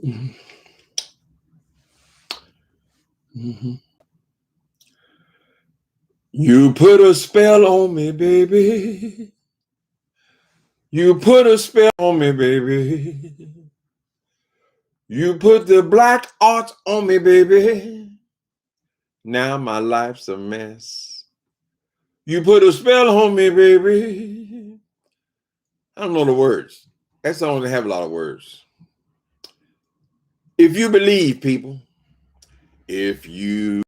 Mhm. Mhm. You put a spell on me, baby. You put a spell on me, baby. You put the black art on me, baby. Now my life's a mess. You put a spell on me, baby. I don't know the words. That song doesn't have a lot of words. If you believe, people, if you,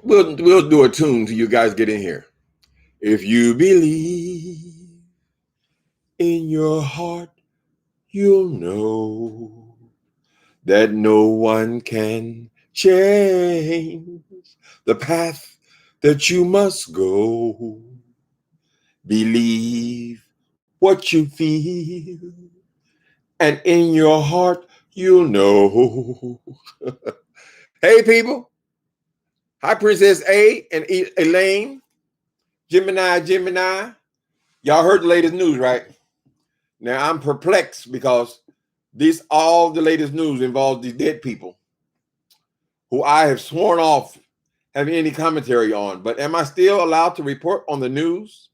we'll do a tune till you guys get in here. If you believe in your heart, you'll know that no one can change the path that you must go. Believe what you feel, and in your heart, you'll know. Hey, people. Hi, Princess A and Elaine. Gemini. Y'all heard the latest news, right? Now, I'm perplexed because all the latest news involves these dead people who I have sworn off having any commentary on. But am I still allowed to report on the news?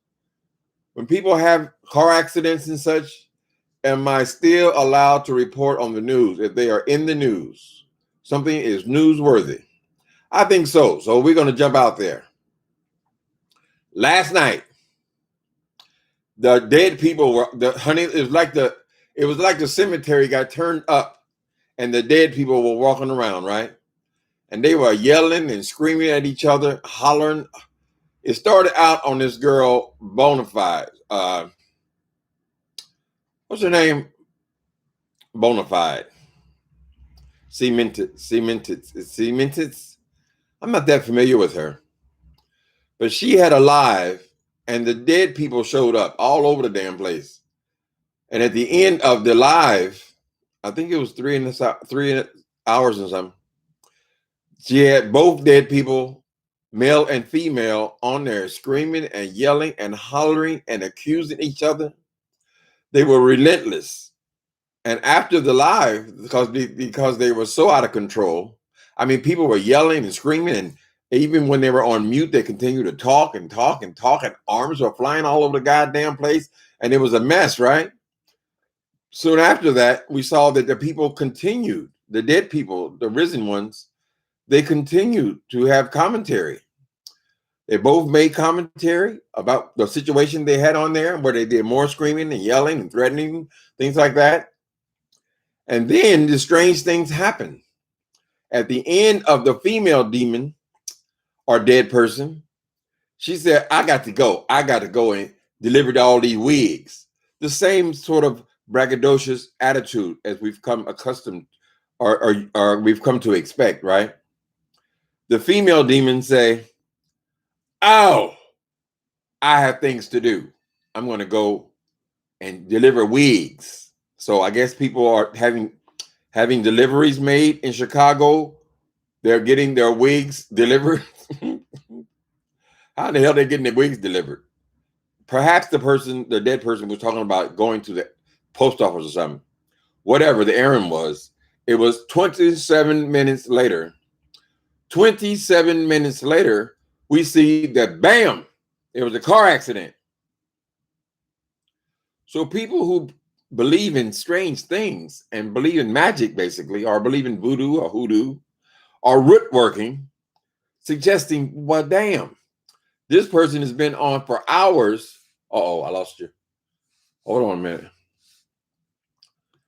When people have car accidents and such, am I still allowed to report on the news if they are in the news? Something is newsworthy. I think so. So we're going to jump out there. Last night, the dead people were it was like the cemetery got turned up and the dead people were walking around, right? And they were yelling and screaming at each other, hollering. It started out on this girl, Bonafide. What's her name? Bonafide. Cemented. I'm not that familiar with her. But she had a live, and the dead people showed up all over the damn place. And at the end of the live, I think it was 3 hours or something, she had both dead people, male and female, on there screaming and yelling and hollering and accusing each other. They were relentless. And after the live, because they were so out of control, I mean, people were yelling and screaming, and even when they were on mute, they continued to talk and talk and talk, and arms were flying all over the goddamn place, and it was a mess, right? Soon after that, we saw that the people continued, the dead people, the risen ones, they continued to have commentary. They both made commentary about the situation they had on there, where they did more screaming and yelling and threatening, things like that. And then the strange things happened. At the end of the female demon or dead person, she said, I got to go and deliver all these wigs. The same sort of braggadocious attitude as we've come accustomed or we've come to expect, right? The female demons say, oh, I have things to do. I'm going to go and deliver wigs. So I guess people are having deliveries made in Chicago. They're getting their wigs delivered. How the hell are they getting their wigs delivered? Perhaps the dead person was talking about going to the post office or something. Whatever the errand was, it was 27 minutes later. 27 minutes later, we see that bam, it was a car accident. So people who believe in strange things and believe in magic, basically, or believe in voodoo or hoodoo, or root working, suggesting, well, damn, this person has been on for hours. Uh-oh, I lost you. Hold on a minute.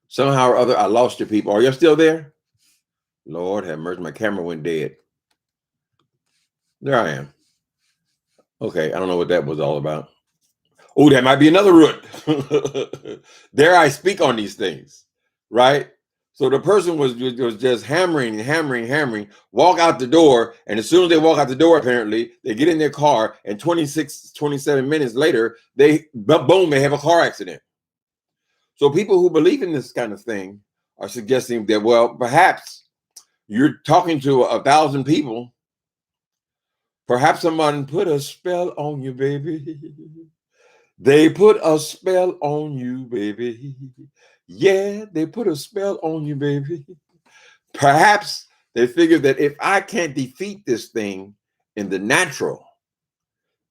Somehow or other, I lost you, people. Are you still there? Lord have mercy, my camera went dead. There I am. Okay, I don't know what that was all about. Oh, that might be another root. Dare I speak on these things, right? So the person was just hammering, walk out the door, and as soon as they walk out the door, apparently, they get in their car, and 27 minutes later, they have a car accident. So people who believe in this kind of thing are suggesting that, well, perhaps you're talking to 1,000 people. Perhaps someone put a spell on you, baby. They put a spell on you, baby. Yeah, they put a spell on you, baby. Perhaps they figured that if I can't defeat this thing in the natural,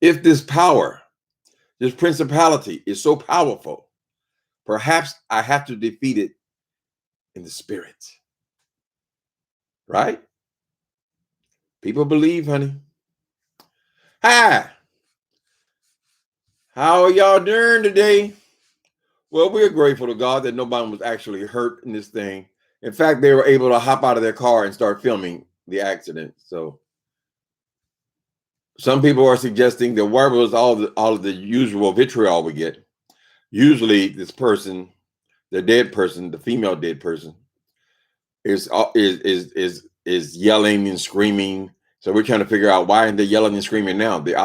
if this power, this principality is so powerful, perhaps I have to defeat it in the spirit. Right? People believe, honey. Hi. How are y'all doing today? Well, we're grateful to God that nobody was actually hurt in this thing. In fact, they were able to hop out of their car and start filming the accident. So some people are suggesting that where was all of the usual vitriol we get? Usually this person, the dead person, the female dead person, is yelling and screaming. So we're trying to figure out why they're yelling and screaming now. They're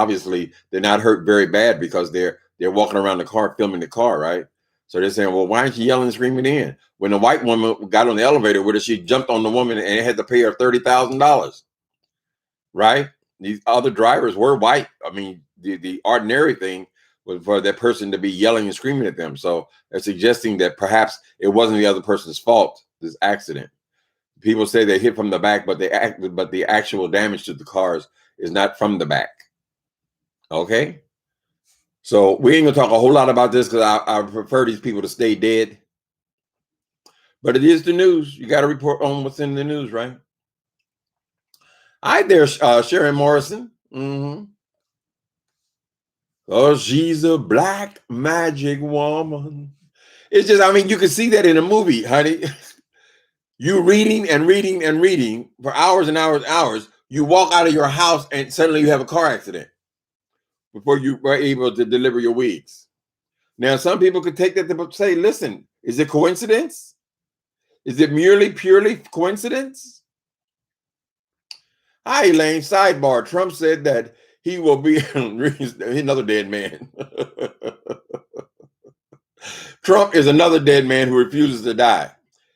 not hurt very bad because they're walking around the car filming the car, right? So they're saying, well, why aren't you yelling and screaming in? When the white woman got on the elevator with her, she jumped on the woman and had to pay her $30,000, right? These other drivers were white. I mean, the ordinary thing was for that person to be yelling and screaming at them. So they're suggesting that perhaps it wasn't the other person's fault, this accident. People say they hit from the back, but the actual damage to the cars is not from the back. Okay? So we ain't gonna talk a whole lot about this because I prefer these people to stay dead. But it is the news. You got to report on what's in the news, right? Hi there, Sharon Morrison. Mm-hmm. Oh, she's a black magic woman. It's just, I mean, you can see that in a movie, honey. You reading and reading and reading for hours and hours and hours. You walk out of your house and suddenly you have a car accident before you were able to deliver your wigs. Now, some people could take that to say, listen, is it coincidence? Is it merely purely coincidence? Hi, Elaine. Sidebar. Trump said that he will be another dead man. Trump is another dead man who refuses to die.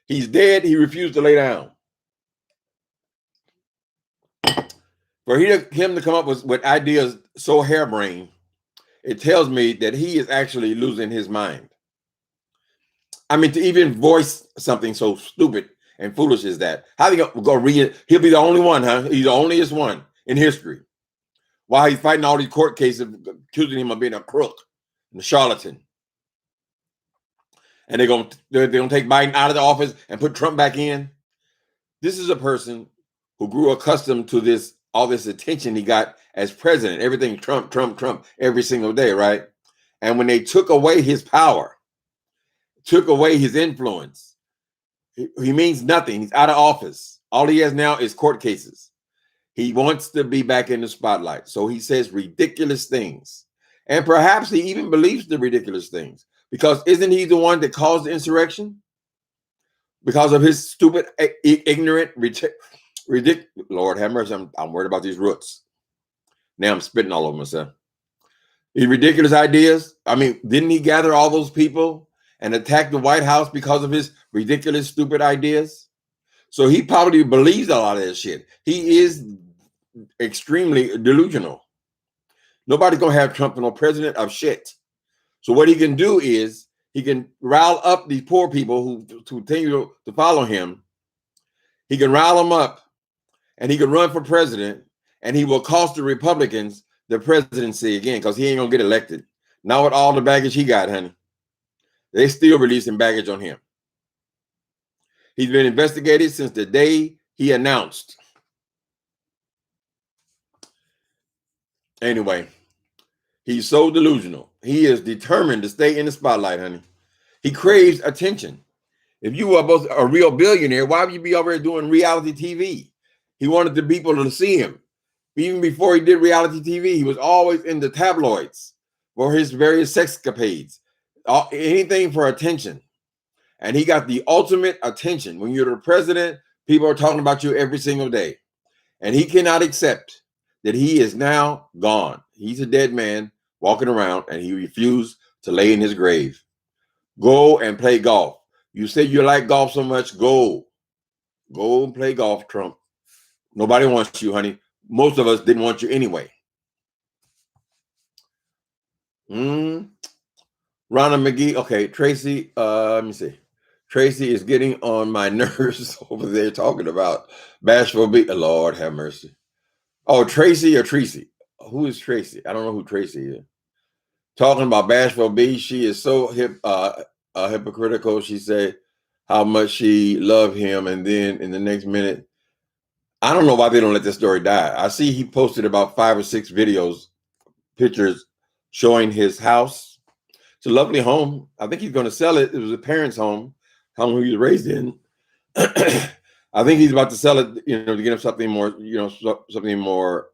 He's dead. He refused to lay down. For him to come up with ideas so harebrained, it tells me that he is actually losing his mind. I mean, to even voice something so stupid and foolish as that. How they go read it? He'll be the only one, huh? He's the onlyest one in history. While he's fighting all these court cases accusing him of being a crook and a charlatan. And they're gonna take Biden out of the office and put Trump back in. This is a person who grew accustomed to all this attention he got as president. Everything Trump, Trump, Trump every single day, right? And when they took away his power, took away his influence, he means nothing. He's out of office. All he has now is court cases. He wants to be back in the spotlight. So he says ridiculous things. And perhaps he even believes the ridiculous things. Because isn't he the one that caused the insurrection? Because of his stupid, ignorant, ridiculous. Lord have mercy, I'm worried about these roots. Now I'm spitting all over myself. These ridiculous ideas. I mean, didn't he gather all those people and attack the White House because of his ridiculous, stupid ideas? So he probably believes a lot of this shit. He is extremely delusional. Nobody's gonna have Trump no president of shit. So what he can do is he can rile up these poor people who continue to follow him. He can rile them up and he can run for president and he will cost the Republicans the presidency again because he ain't gonna get elected. Not with all the baggage he got, honey. They still releasing baggage on him. He's been investigated since the day he announced. Anyway, he's so delusional. He is determined to stay in the spotlight, honey. He craves attention. If you were both a real billionaire, why would you be over there doing reality TV? He wanted the people to see him. Even before he did reality TV, he was always in the tabloids for his various sexcapades. Anything for attention. And he got the ultimate attention. When you're the president, people are talking about you every single day. And he cannot accept that he is now gone. He's a dead man walking around and he refused to lay in his grave. Go and play golf. You said you like golf so much, go and play golf, Trump. Nobody wants you, honey. Most of us didn't want you anyway. Ronald McGee. Okay, Tracy, let me see. Tracy is getting on my nerves over there talking about Bashful B. Lord have mercy. Oh, Tracy or Tracy? Who is Tracy? I don't know who Tracy is. Talking about Bashful B. She is so hypocritical. She said how much she loved him, and then in the next minute, I don't know why they don't let this story die. I see he posted about 5 or 6 videos, pictures showing his house. It's a lovely home. I think he's going to sell it. It was a parents' home he was raised in. I think he's about to sell it, to get him something more, something more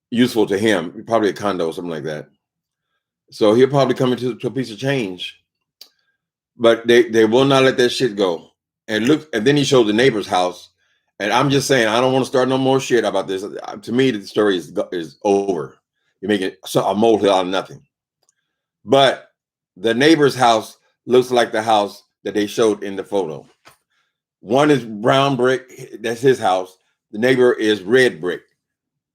useful to him, probably a condo or something like that. So he'll probably come into a piece of change, but they will not let that shit go. And then he showed the neighbor's house, and I'm just saying, I don't want to start no more shit about this. To me, the story is over. You're making a molehill out of nothing. But the neighbor's house looks like the house that they showed in the photo. One is brown brick. That's his house. The neighbor is red brick.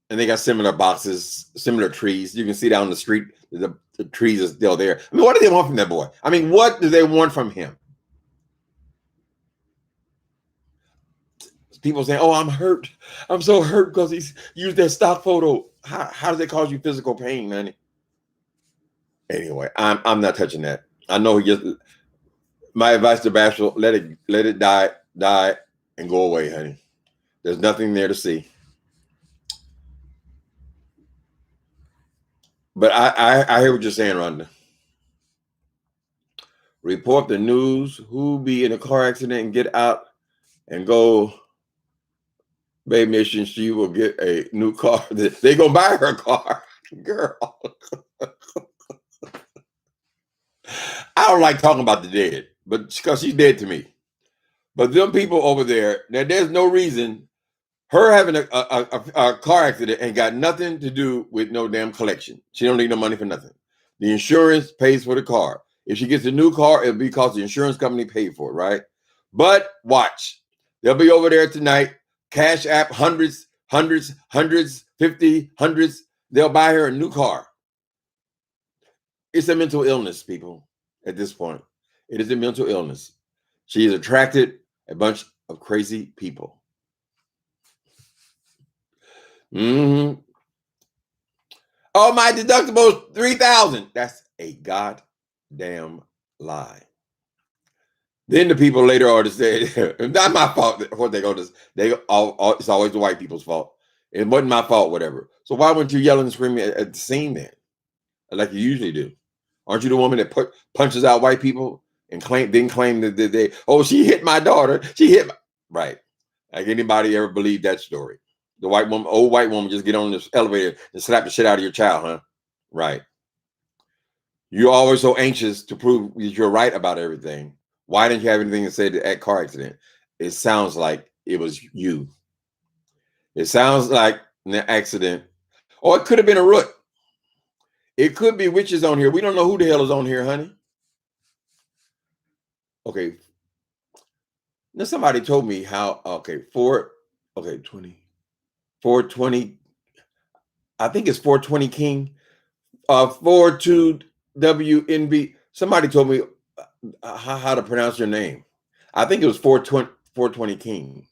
And they got similar boxes, similar trees. You can see down the street, the trees are still there. I mean, what do they want from that boy? I mean, what do they want from him? People saying, oh, I'm hurt. I'm so hurt because he's used that stock photo. How does it cause you physical pain, man? Anyway, I'm not touching that. I know my advice to Bashful, let it die and go away, honey. There's nothing there to see. But I hear what you're saying, Rhonda. Report the news. Who be in a car accident and get out and go Bay Mission, she will get a new car. They gonna buy her a car. Girl. I don't like talking about the dead, but because she's dead to me. But them people over there, now there's no reason her having a car accident ain't got nothing to do with no damn collection. She don't need no money for nothing. The insurance pays for the car. If she gets a new car, it'll be because the insurance company paid for it, right? But watch. They'll be over there tonight. Cash app, hundreds, 50, hundreds. They'll buy her a new car. It's a mental illness, people, at this point. It is a mental illness. She has attracted a bunch of crazy people. Mm-hmm. Oh, my deductible is $3,000. That's a goddamn lie. Then the people later on to say, not my fault. What they go to, it's always the white people's fault. It wasn't my fault, whatever. So why weren't you yelling and screaming at the scene then, like you usually do? Aren't you the woman that punches out white people and didn't claim that they? Oh, she hit my daughter. She hit right. Like anybody ever believed that story? The old white woman, just get on this elevator and slap the shit out of your child, huh? Right. You're always so anxious to prove that you're right about everything. Why didn't you have anything to say to that car accident? It sounds like it was you. It sounds like an accident. Or it could have been a RUT. It could be witches on here. We don't know who the hell is on here, honey. Okay. Now somebody told me how, 420. I think it's 420 King. 42 WNB. Somebody told me how to pronounce your name. I think it was 420 King.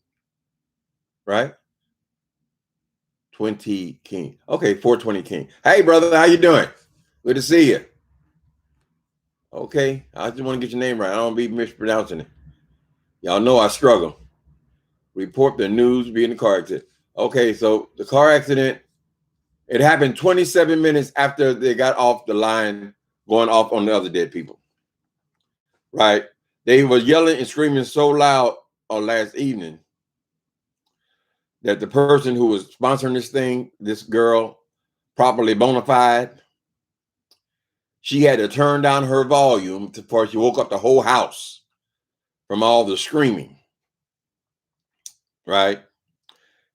Right? 20 King. Okay, 420 King. Hey, brother, how you doing? Good to see you. Okay, I just want to get your name right. I don't be mispronouncing it. Y'all know I struggle. Report the news being a car accident. Okay, so the car accident, it happened 27 minutes after they got off the line, going off on the other dead people. Right? They were yelling and screaming so loud last evening that the person who was sponsoring this thing, this girl, properly bona fide, she had to turn down her volume before she woke up the whole house from all the screaming. Right?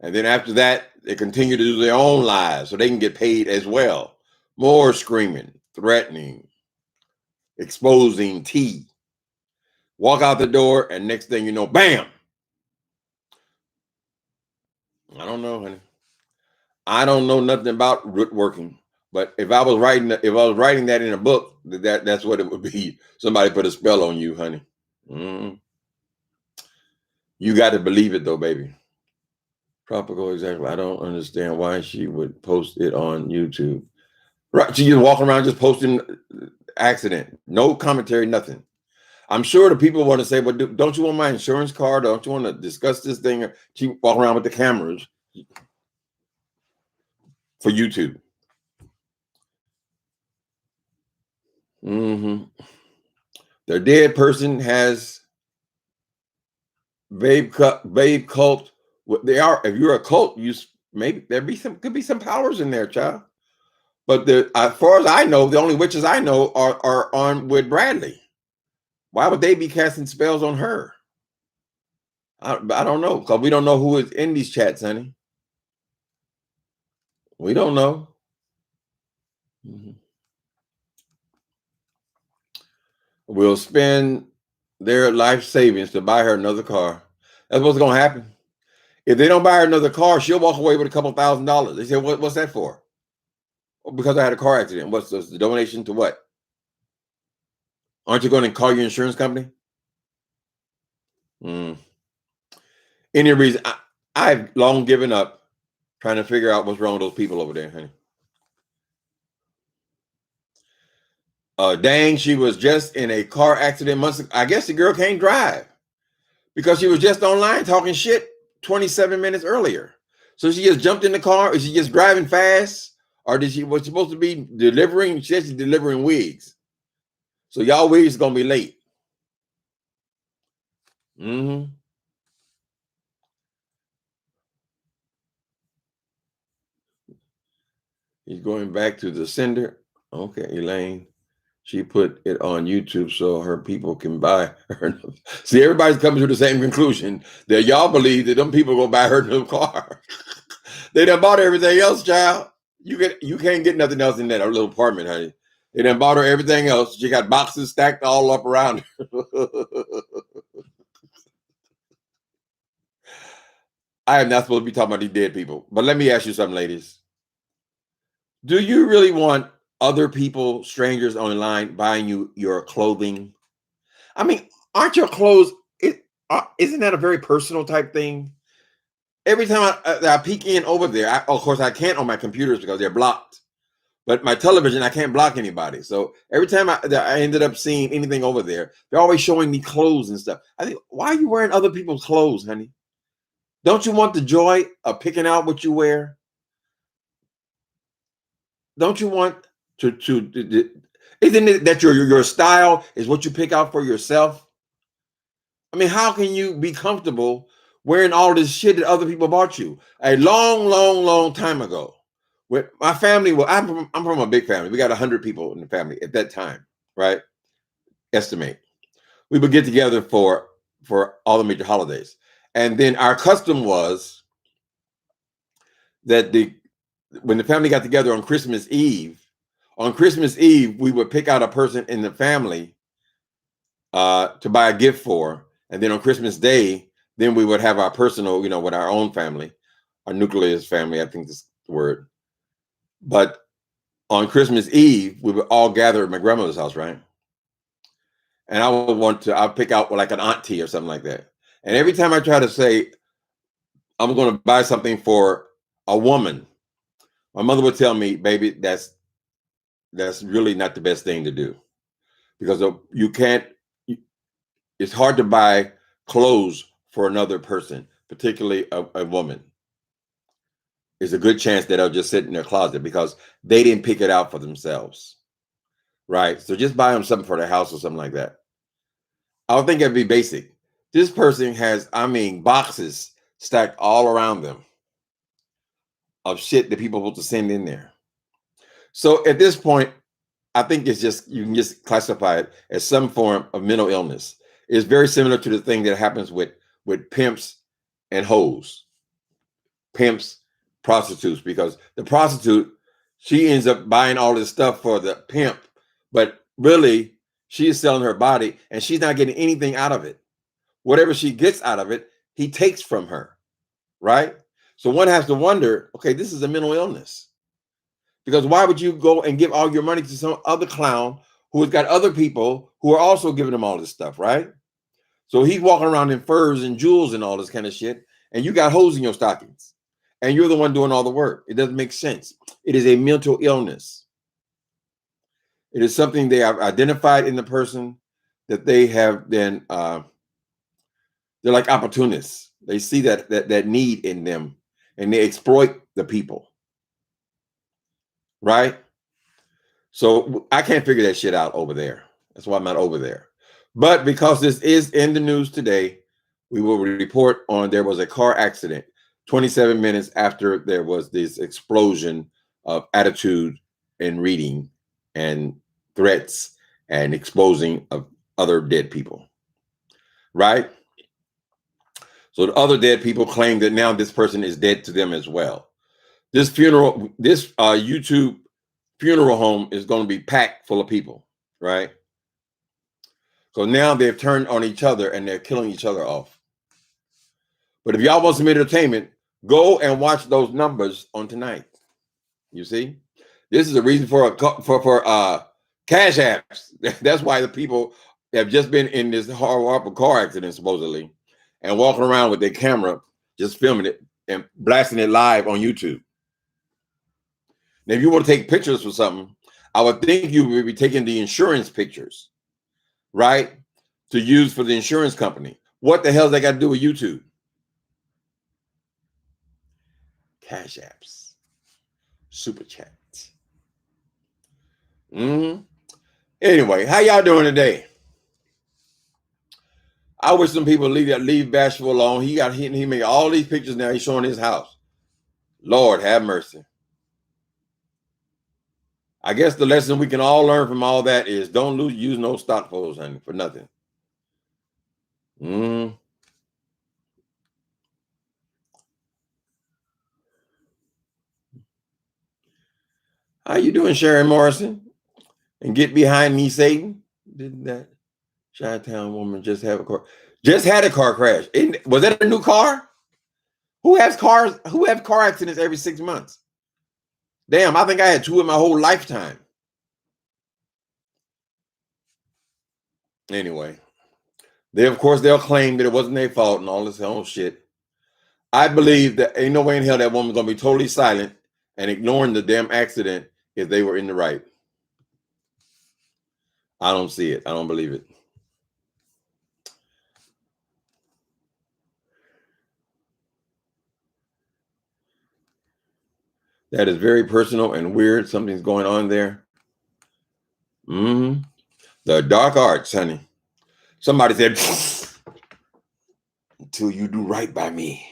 And then after that, they continue to do their own lives so they can get paid as well. More screaming, threatening, exposing tea. Walk out the door, and next thing you know, bam. I don't know, honey. I don't know nothing about root working. But if I was writing that in a book, that's what it would be. Somebody put a spell on you, honey. Mm. You got to believe it though, baby. Tropical, exactly. I don't understand why she would post it on YouTube. Right. She just walking around just posting accident. No commentary, nothing. I'm sure the people want to say, but don't you want my insurance card? Don't you want to discuss this thing? She walk around with the cameras for YouTube. Mm-hmm. The dead person has babe cult. They are. If you're a cult, you maybe could be some powers in there, child. But as far as I know, the only witches I know are on with Bradley. Why would they be casting spells on her? I don't know, because we don't know who is in these chats, honey. We don't know. Mm-hmm. Will spend their life savings to buy her another car. That's what's going to happen. If they don't buy her another car, she'll walk away with a couple $1,000s. They say, what's that for? Well, because I had a car accident. What's the donation to what? Aren't you going to call your insurance company? Any reason? I've long given up trying to figure out what's wrong with those people over there, honey. Dang, she was just in a car accident months ago. I guess the girl can't drive because she was just online talking shit 27 minutes earlier. So she just jumped in the car. Is she just driving fast? Or was she supposed to be delivering? She said she's delivering wigs. So y'all wigs is going to be late. Mm-hmm. He's going back to the sender. Okay, Elaine. She put it on YouTube so her people can buy her. See, everybody's coming to the same conclusion that y'all believe that them people gonna buy her new car. They done bought everything else, child. You can't get nothing else in that little apartment, honey. They done bought her everything else. She got boxes stacked all up around her. I am not supposed to be talking about these dead people. But let me ask you something, ladies. Do you really want other people, strangers online, buying you your clothing? I mean, aren't your clothes, isn't that a very personal type thing? Every time I peek in over there, of course, I can't on my computers because they're blocked. But my television, I can't block anybody. So every time I ended up seeing anything over there, they're always showing me clothes and stuff. I think, why are you wearing other people's clothes, honey? Don't you want the joy of picking out what you wear? Don't you want isn't it that your style is what you pick out for yourself? I mean, how can you be comfortable wearing all this shit that other people bought you? A long time ago, with my family, I'm from a big family. We got 100 people in the family at that time, right? Estimate. We would get together for all the major holidays. And then our custom was that when the family got together on Christmas Eve, we would pick out a person in the family to buy a gift for. And then on Christmas Day, then we would have our personal, with our own family, our nucleus family, I think that's the word. But on Christmas Eve, we would all gather at my grandmother's house, right? And I'll pick out like an auntie or something like that. And every time I try to say, I'm going to buy something for a woman, my mother would tell me, baby, that's really not the best thing to do. Because it's hard to buy clothes for another person, particularly a woman. There's a good chance that they'll just sit in their closet because they didn't pick it out for themselves. Right? So just buy them something for their house or something like that. I would think it'd be basic. This person has, boxes stacked all around them of shit that people want to send in there. So at this point, I think you can just classify it as some form of mental illness. It's very similar to the thing that happens with pimps and hoes. Pimps, prostitutes, because the prostitute, she ends up buying all this stuff for the pimp, but really she is selling her body and she's not getting anything out of it. Whatever she gets out of it, he takes from her, right? So one has to wonder, okay, this is a mental illness. Because why would you go and give all your money to some other clown who has got other people who are also giving them all this stuff, right? So he's walking around in furs and jewels and all this kind of shit, and you got holes in your stockings, and you're the one doing all the work. It doesn't make sense. It is a mental illness. It is something they have identified in the person that they have then, they're like opportunists. They see that need in them, and they exploit the people. Right? So I can't figure that shit out over there. That's why I'm not over there. But because this is in the news today, we will report on there was a car accident 27 minutes after there was this explosion of attitude and reading and threats and exposing of other dead people. Right? So the other dead people claim that now this person is dead to them as well. This YouTube funeral home is going to be packed full of people, right? So now they've turned on each other and they're killing each other off. But if y'all want some entertainment, go and watch those numbers on tonight. You see, this is a reason for cash apps. That's why the people have just been in this horrible car accident supposedly, and walking around with their camera, just filming it and blasting it live on YouTube. Now, if you want to take pictures for something, I would think you would be taking the insurance pictures, right? To use for the insurance company. What the hell does that got to do with YouTube? Cash apps. Super chats. Anyway, how y'all doing today? I wish some people leave Bashful alone. He made all these pictures now. He's showing his house. Lord have mercy. I guess the lesson we can all learn from all that is don't use no stock photos, honey, for nothing. How you doing, Sharon Morrison? And get behind me, Satan. Didn't that Chi-Town woman just have a car? Just had a car crash. Was that a new car? Who has cars? Who have car accidents every 6 months? Damn, I think I had 2 in my whole lifetime. Anyway, they'll claim that it wasn't their fault and all this own shit. I believe that ain't no way in hell that woman's gonna be totally silent and ignoring the damn accident if they were in the right. I don't see it. I don't believe it. That is very personal and weird. Something's going on there. The dark arts, honey. Somebody said, until you do right by me.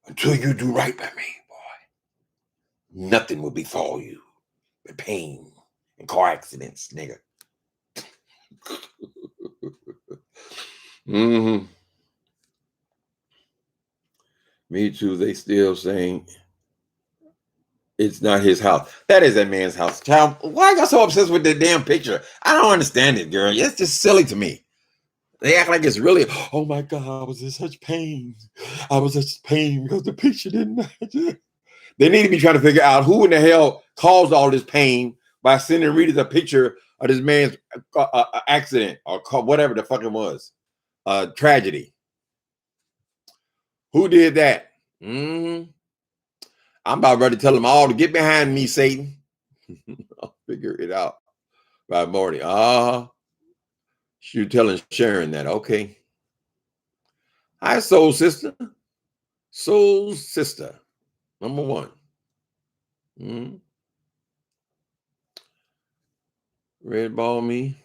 Until you do right by me, boy. Nothing will befall you but pain and car accidents, nigga. Me too. They still saying it's not his house. That is that man's house. Child, why I got so obsessed with that damn picture? I don't understand it, girl. It's just silly to me. They act like it's really, oh my God, I was in such pain. I was in such pain because the picture didn't match. They need to be trying to figure out who in the hell caused all this pain by sending readers a picture of this man's accident or whatever the fuck it was. Tragedy. Who did that? I'm about ready to tell them all to get behind me, Satan. I'll figure it out by morning. You telling Sharon that. Okay. Hi, soul sister. Soul sister. Number 1. Red ball me.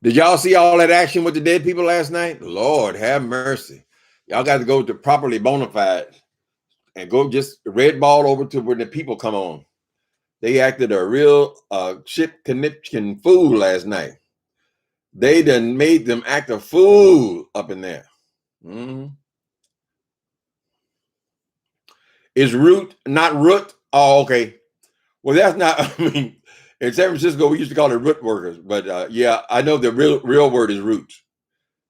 Did y'all see all that action with the dead people last night? Lord have mercy. Y'all got to go to properly bona fide and go just red ball over to where the people come on. They acted a real shit conniption fool last night. They done made them act a fool up in there. Is RUT not RUT? Oh, okay. Well, that's not, I mean, in San Francisco, we used to call it RUT workers. But yeah, I know the real word is RUT.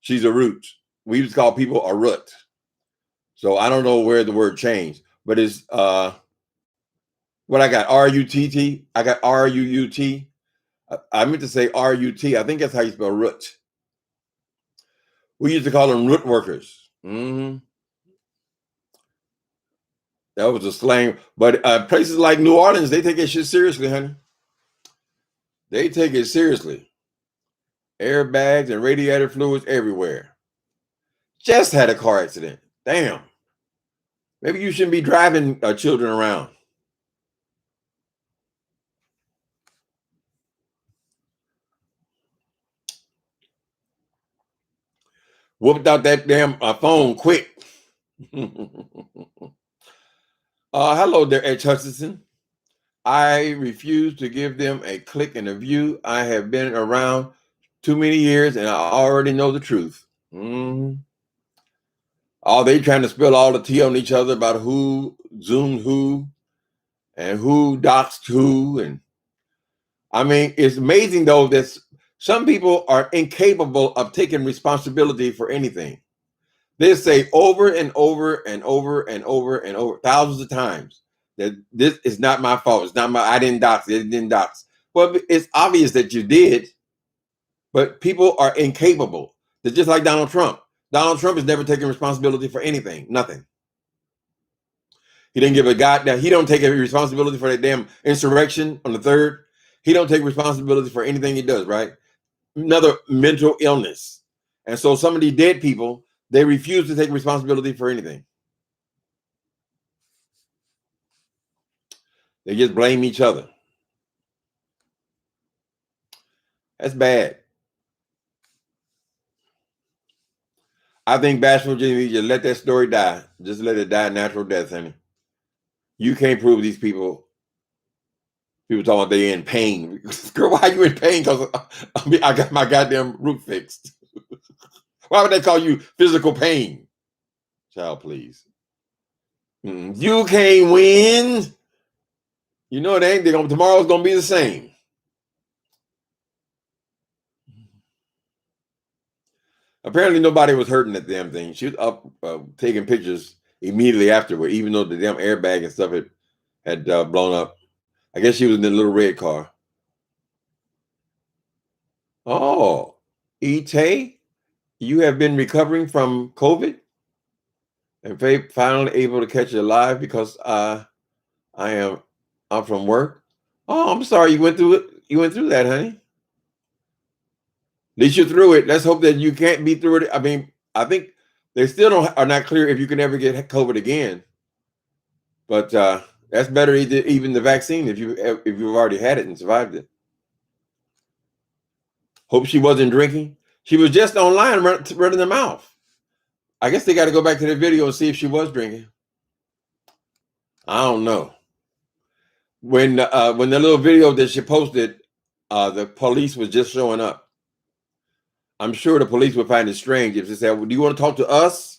She's a RUT. We used to call people a RUT. So I don't know where the word changed. But it's, what I got? RUTT. I got RUUT. I meant to say RUT. I think that's how you spell RUT. We used to call them RUT workers. Mm-hmm. That was a slang. But places like New Orleans, they take that shit seriously, honey. They take it seriously. Airbags and radiator fluids everywhere. Just had a car accident. Damn. Maybe you shouldn't be driving children around. Whooped out that damn phone quick. Hello there, H. Hutchinson. I refuse to give them a click and a view. I have been around too many years and I already know the truth. Mm. Oh, they trying to spill all the tea on each other about who zoomed who and who doxed who. And I mean, it's amazing though that some people are incapable of taking responsibility for anything. They say over and over and over and over and over thousands of times that this is not my fault. It's not I didn't dox. It didn't dox. Well, it's obvious that you did, but people are incapable. They're just like Donald Trump. Donald Trump has never taken responsibility for anything. Nothing. He didn't give a goddamn. He don't take any responsibility for that damn insurrection on the 3rd. He don't take responsibility for anything he does, right? Another mental illness. And so some of these dead people, they refuse to take responsibility for anything. They just blame each other. That's bad. I think Bashful Jimmy, just let that story die. Just let it die natural death, honey. You can't prove these people. People talking about they in pain. Girl, why are you in pain? Because I got my goddamn roof fixed. Why would they call you physical pain? Child, please. You can't win. You know it ain't. Tomorrow's gonna be the same. Apparently, nobody was hurting that damn thing. She was up taking pictures immediately afterward, even though the damn airbag and stuff had blown up. I guess she was in the little red car. Oh, Ite, you have been recovering from COVID and finally able to catch it alive because I'm from work. Oh, I'm sorry you went through it. You went through that, honey. At least you're through it. Let's hope that you can't be through it. I mean, I think they still are not clear if you can ever get COVID again. But that's better even the vaccine if you've already had it and survived it. Hope she wasn't drinking. She was just online running her mouth. I guess they got to go back to the video and see if she was drinking. I don't know. When the little video that she posted, the police was just showing up. I'm sure the police would find it strange if they said, well, "Do you want to talk to us,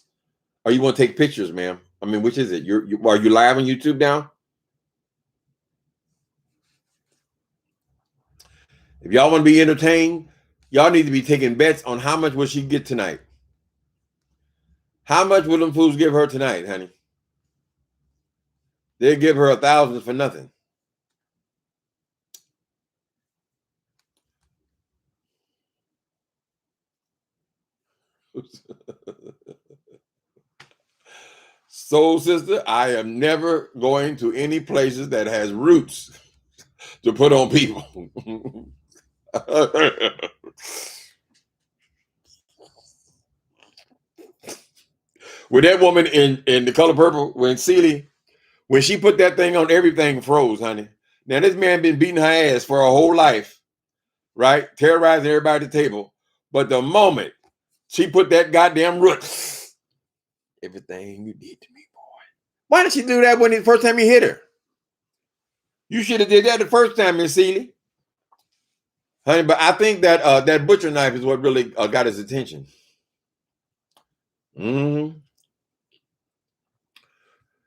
or you want to take pictures, ma'am?" I mean, which is it? Are you live on YouTube now? If y'all want to be entertained, y'all need to be taking bets on how much will she get tonight. How much will them fools give her tonight, honey? They'll give her 1,000 for nothing. Soul sister, I am never going to any places that has roots to put on people. With that woman in The Color Purple, when she put that thing on, everything froze, honey. Now this man been beating her ass for a whole life, right? Terrorizing everybody at the table. But the moment she put that goddamn root, everything you did to me, boy. Why did she do that when the first time you hit her? You should have did that the first time, Miss Seeley. Honey, but I think that that butcher knife is what really got his attention. Mm-hmm.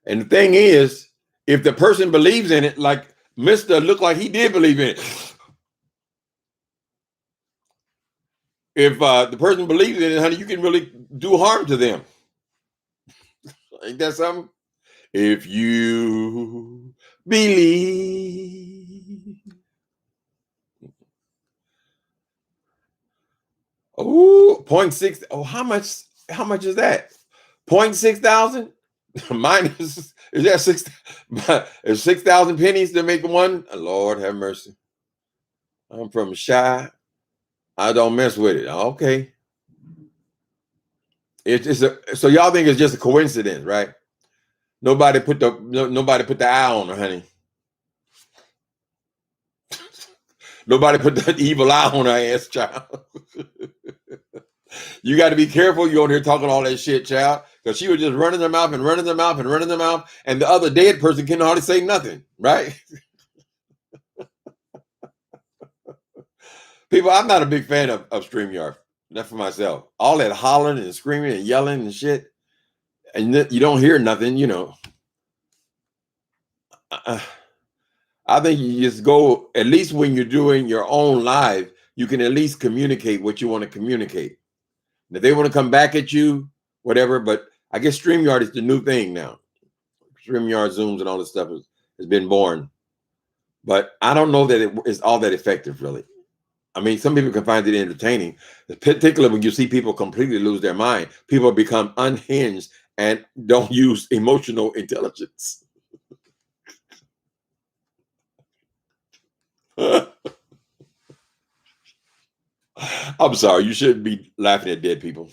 And the thing is, if the person believes in it, like Mr. looked like he did believe in it. If the person believes in it, honey, you can really do harm to them. Ain't that something? If you believe. Oh, 0.6. Oh, how much is that? 0.6 thousand? Minus, is that six? Is 6,000 pennies to make one? Lord have mercy. I'm from Shy. I don't mess with it. Okay. So y'all think it's just a coincidence, right? Nobody put the eye on her, honey. Nobody put the evil eye on her ass, child. You got to be careful. You're on here talking all that shit, child, because she was just running their mouth and running their mouth and running their mouth, and the other dead person can hardly say nothing, right? People, I'm not a big fan of StreamYard. Not for myself. All that hollering and screaming and yelling and shit, and you don't hear nothing, you know. I think you just go, at least when you're doing your own live, you can at least communicate what you want to communicate. And if they want to come back at you, whatever, but I guess StreamYard is the new thing now. StreamYard, Zooms, and all this stuff has been born. But I don't know that it is all that effective, really. I mean, some people can find it entertaining, particularly when you see people completely lose their mind. People become unhinged and don't use emotional intelligence. I'm sorry, you shouldn't be laughing at dead people.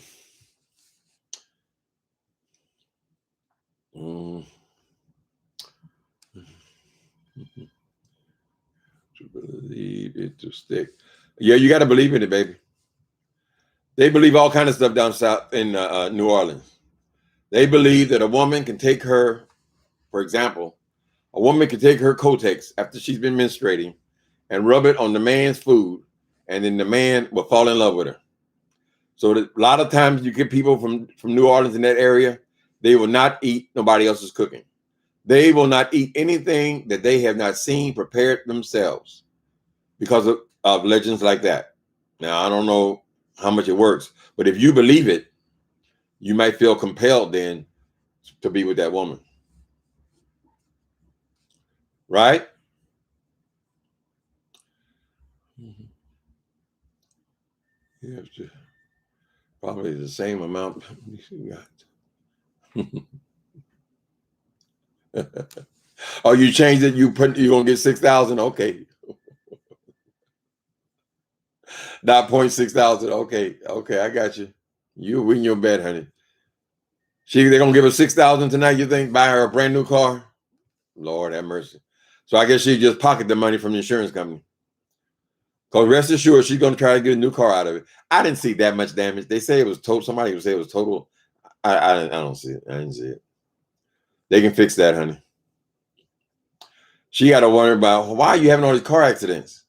To believe it to stick. Yeah, you got to believe in it, baby. They believe all kind of stuff down south in New Orleans. They believe that a woman can take her, for example, a woman can take her Kotex after she's been menstruating and rub it on the man's food, and then the man will fall in love with her. So that a lot of times you get people from New Orleans in that area, they will not eat nobody else's cooking. They will not eat anything that they have not seen prepared themselves because of legends like that. Now, I don't know how much it works, but if you believe it, you might feel compelled then to be with that woman. Right? You have to probably the same amount you got. Oh, you changed it. You're gonna get 6,000. Okay, not 0.6 thousand. Okay, I got you. You win your bet, honey. They're gonna give her 6,000 tonight. You think buy her a brand new car? Lord have mercy. So I guess she just pocket the money from the insurance company. Because rest assured, she's gonna try to get a new car out of it. I didn't see that much damage. They say it was total. Somebody would say it was total. I don't see it. I didn't see it. They can fix that, honey. She got to worry about why are you having all these car accidents?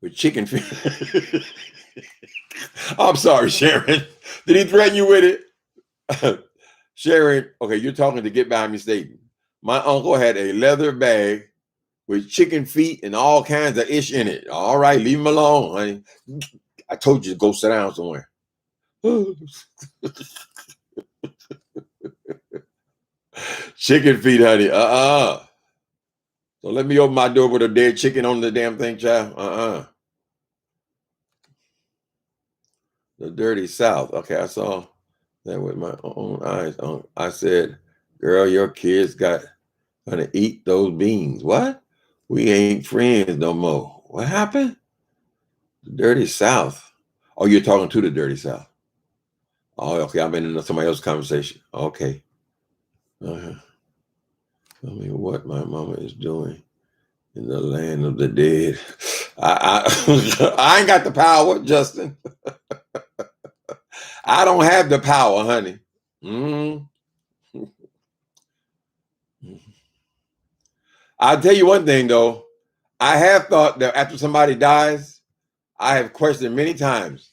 With chicken feet. I'm sorry, Sharon. Did he threaten you with it? Sharon, okay, you're talking to Get Behind Me Statement. My uncle had a leather bag with chicken feet and all kinds of ish in it. All right, leave him alone, honey. I told you to go sit down somewhere. Chicken feet, honey. So let me open my door with a dead chicken on the damn thing, child. The dirty South. Okay, I saw that with my own eyes. I said, girl, your kids gonna eat those beans. What? We ain't friends no more. What happened? The dirty South. Oh, you're talking to the dirty South. Oh, okay. I've been in somebody else's conversation. Okay. Tell me what my mama is doing in the land of the dead. I ain't got the power, Justin. I don't have the power, honey. I'll tell you one thing, though. I have thought that after somebody dies, I have questioned many times,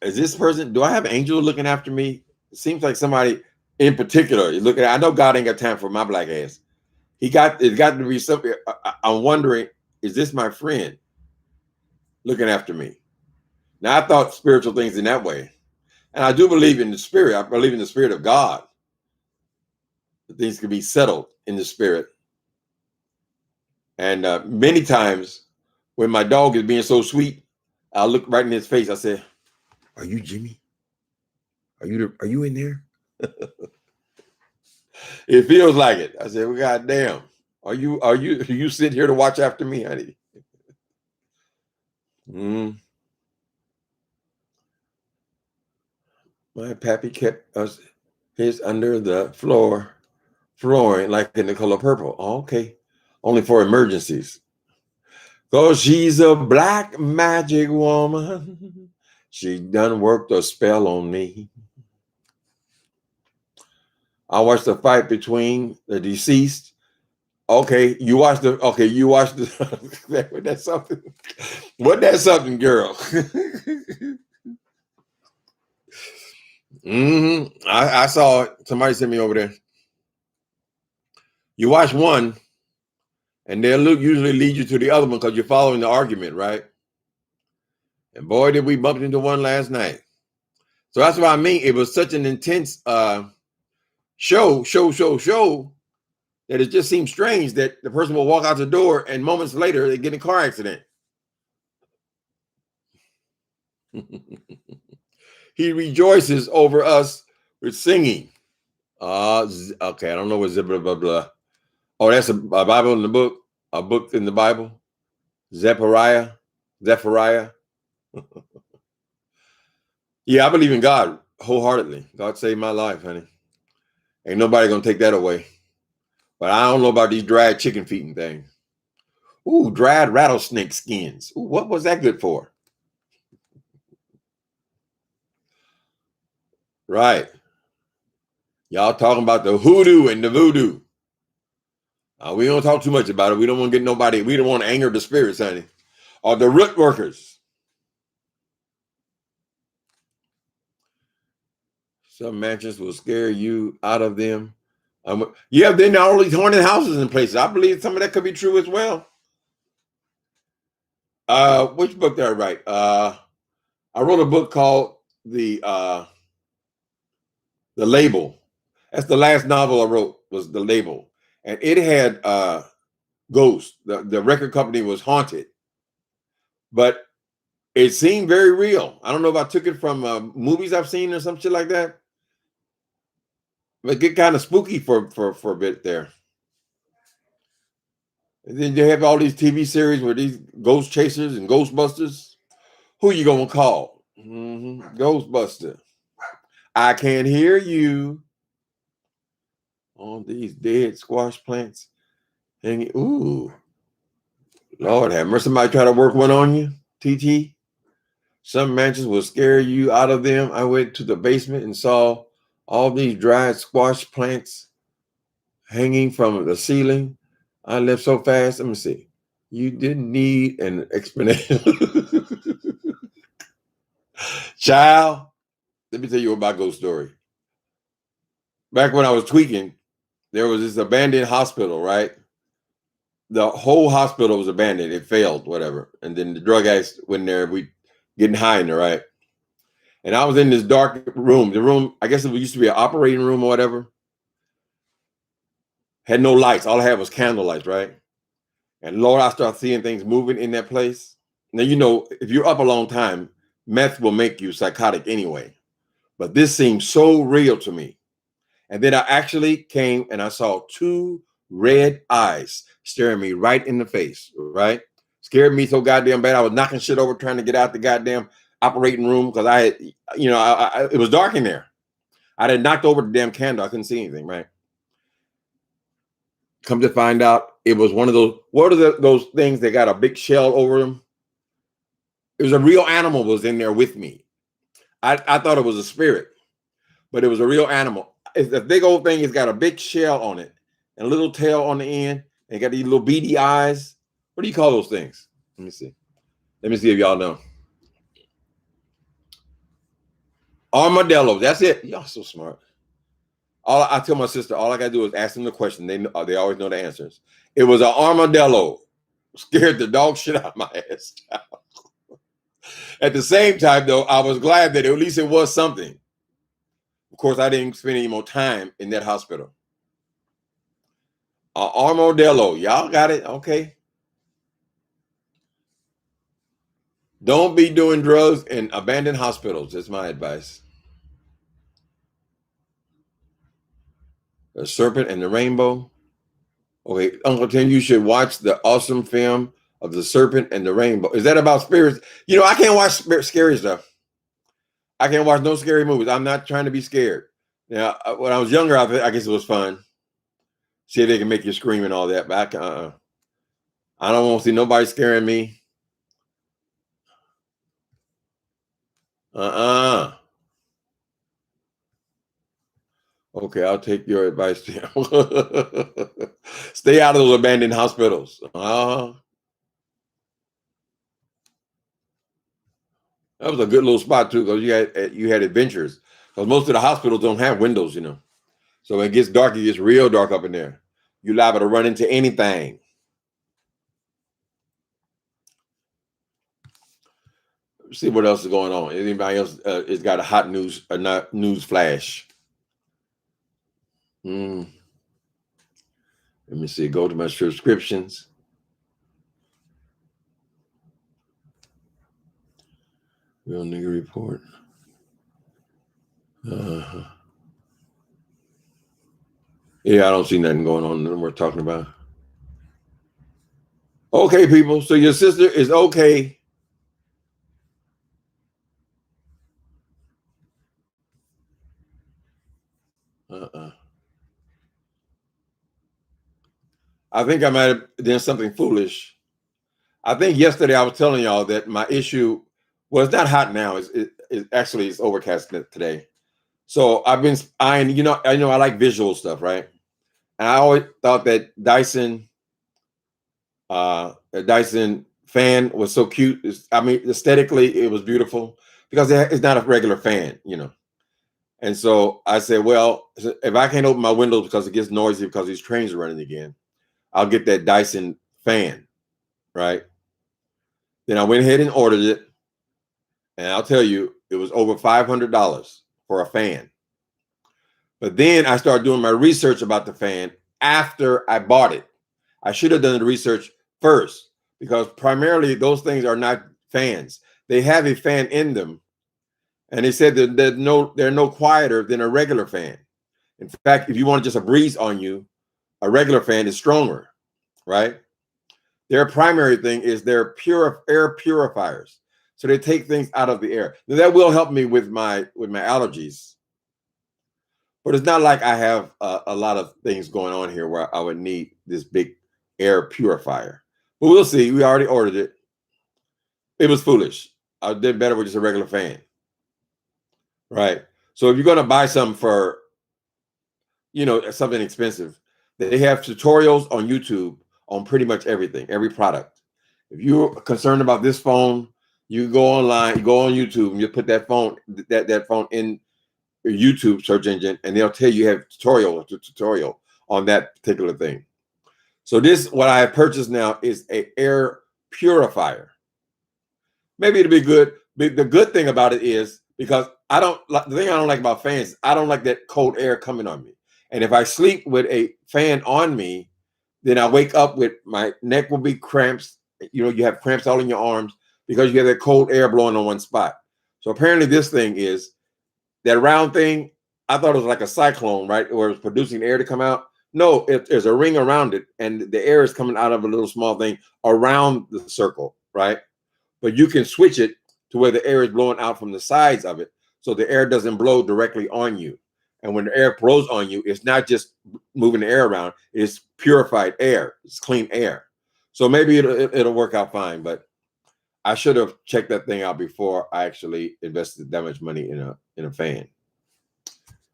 is this person, do I have angels looking after me? It seems like somebody in particular is looking. I know God ain't got time for my black ass. It's got to be something. I'm wondering, is this my friend looking after me? Now, I thought spiritual things in that way. And I do believe in the spirit. I believe in the spirit of God. That things can be settled in the spirit. And many times when my dog is being so sweet, I look right in his face. I say, "Are you Jimmy? Are you in there?" It feels like it. I said, "Well, goddamn, are you sit here to watch after me, honey?" My pappy kept us his under the flooring like in the color purple. Oh, okay, only for emergencies. Cause she's a black magic woman. She done worked a spell on me. I watched the fight between the deceased. Okay, you watched the. Wasn't that something? Wasn't that something, girl? I saw it. Somebody sent me over there. You watch one, and they'll usually lead you to the other one because you're following the argument, right? And boy, did we bump into one last night. So that's what I mean. It was such an intense show that it just seems strange that the person will walk out the door and moments later they get in a car accident. He rejoices over us with singing. Okay, I don't know what blah blah blah. Oh, that's a Bible in the book, a book in the Bible. Zephaniah. Yeah, I believe in God wholeheartedly. God saved my life, honey. Ain't nobody gonna take that away. But I don't know about these dried chicken feet and things. Ooh, dried rattlesnake skins. Ooh, what was that good for? Right. Y'all talking about the hoodoo and the voodoo. We don't talk too much about it. We don't want to get nobody. We don't want to anger the spirits, honey. Or the RUT workers. Some mansions will scare you out of them. Yeah, they're not only haunted houses in places. I believe some of that could be true as well. Which book did I write? I wrote a book called The Label. That's the last novel I wrote, was The Label. And it had ghosts. The record company was haunted. But it seemed very real. I don't know if I took it from movies I've seen or some shit like that. But it get kind of spooky for a bit there. And then you have all these TV series with these ghost chasers and ghostbusters. Who you gonna call? Ghostbuster. I can't hear you. All these dead squash plants hanging. Ooh, Lord have mercy. Somebody try to work one on you, TT. Some mansions will scare you out of them. I went to the basement and saw all these dried squash plants hanging from the ceiling. I left so fast. Let me see. You didn't need an explanation. Child, let me tell you about ghost story. Back when I was tweaking, there was this abandoned hospital, right? The whole hospital was abandoned. It failed, whatever. And then the drug addicts went there. We getting high in there, right? And I was in this dark room. The room, I guess it used to be an operating room or whatever. Had no lights. All I had was candle lights, right? And Lord, I started seeing things moving in that place. Now, you know, if you're up a long time, meth will make you psychotic anyway. But this seemed so real to me. And then I actually came and I saw two red eyes staring me right in the face, right? Scared me so goddamn bad. I was knocking shit over trying to get out the goddamn operating room because I had, you know, it was dark in there. I had knocked over the damn candle. I couldn't see anything, right? Come to find out, it was one of those, what are those things that got a big shell over them? It was a real animal was in there with me. I thought it was a spirit, but it was a real animal. It's a big old thing. It's got a big shell on it and a little tail on the end. And got these little beady eyes. What do you call those things? Let me see. Let me see if y'all know. Armadillos. That's it. Y'all so smart. I tell my sister, all I gotta do is ask them the question. They always know the answers. It was an armadillo. Scared the dog shit out of my ass. At the same time, though, I was glad that at least it was something. Of course, I didn't spend any more time in that hospital. Armadillo. Y'all got it? Okay. Don't be doing drugs in abandoned hospitals. That's my advice. The Serpent and the Rainbow. Okay, Uncle Tim, you should watch the awesome film of The Serpent and the Rainbow. Is that about spirits? You know, I can't watch scary stuff. I can't watch no scary movies. I'm not trying to be scared. Now, when I was younger, I guess it was fun. See if they can make you scream and all that. But I don't want to see nobody scaring me. Okay, I'll take your advice, Tim. Stay out of those abandoned hospitals. That was a good little spot too, because you had adventures. Because most of the hospitals don't have windows, you know. So when it gets dark, it gets real dark up in there. You're liable to run into anything. Let's see what else is going on. Anybody else has got a hot news flash? Let me see. Go to my subscriptions. Real nigga report. Yeah, I don't see nothing going on that we're talking about. Okay, people. So your sister is okay. I think I might have done something foolish. I think yesterday I was telling y'all that my issue it's not hot now. It's overcast today. So I've been eyeing, I like visual stuff, right? And I always thought that Dyson fan was so cute. Aesthetically, it was beautiful because it's not a regular fan, And so I said, well, if I can't open my windows because it gets noisy because these trains are running again, I'll get that Dyson fan, right? Then I went ahead and ordered it. And I'll tell you, it was over $500 for a fan. But then I started doing my research about the fan after I bought it. I should have done the research first because primarily those things are not fans. They have a fan in them. And they said that they're no quieter than a regular fan. In fact, if you want just a breeze on you, a regular fan is stronger, right? Their primary thing is their air purifiers. So they take things out of the air. Now, that will help me with my allergies. But it's not like I have a lot of things going on here where I would need this big air purifier. But we'll see. We already ordered it. It was foolish. I did better with just a regular fan. Right. So if you're going to buy something for, something expensive, they have tutorials on YouTube on pretty much everything, every product. If you're concerned about this phone, you go online, you go on YouTube, and you put that phone in your YouTube search engine, and they'll tell you have tutorial on that particular thing. So what I have purchased now is an air purifier. Maybe it'll be good. The good thing about it is because the thing I don't like about fans, I don't like that cold air coming on me. And if I sleep with a fan on me, then I wake up with my neck will be cramps. You have cramps all in your arms because you have that cold air blowing on one spot. So apparently this thing is that round thing. I thought it was like a cyclone, right? Where it's producing air to come out. No, there's a ring around it and the air is coming out of a little small thing around the circle, right? But you can switch it to where the air is blowing out from the sides of it. So the air doesn't blow directly on you. And when the air blows on you, it's not just moving the air around, it's purified air, it's clean air. So maybe it'll work out fine, but I should have checked that thing out before I actually invested that much money in a fan.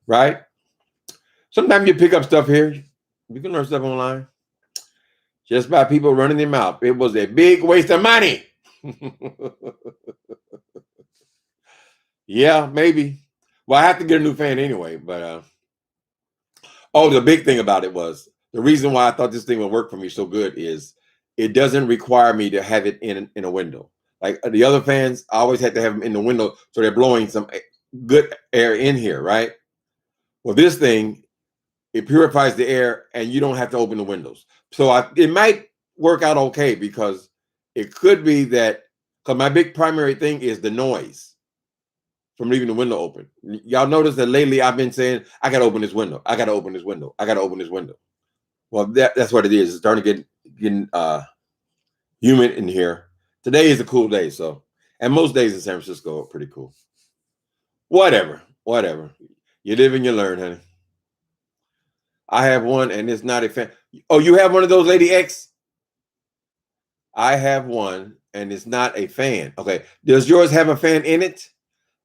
Right? Sometimes you pick up stuff here. You can learn stuff online. Just by people running their mouth. It was a big waste of money. Yeah, maybe. Well, I have to get a new fan anyway, but the big thing about it was the reason why I thought this thing would work for me so good is it doesn't require me to have it in a window. Like the other fans, I always had to have them in the window so they're blowing some good air in here, right? Well, this thing, it purifies the air and you don't have to open the windows. So it might work out okay because it could be that Because my big primary thing is the noise from leaving the window open. Y'all notice that lately I've been saying, I got to open this window. I got to open this window. I got to open this window. Well, that's what it is. It's starting to get humid in here. Today is a cool day, so, and most days in San Francisco are pretty cool. Whatever. You live and you learn, honey. I have one, and it's not a fan. Oh, you have one of those, Lady X? I have one, and it's not a fan. Okay. Does yours have a fan in it?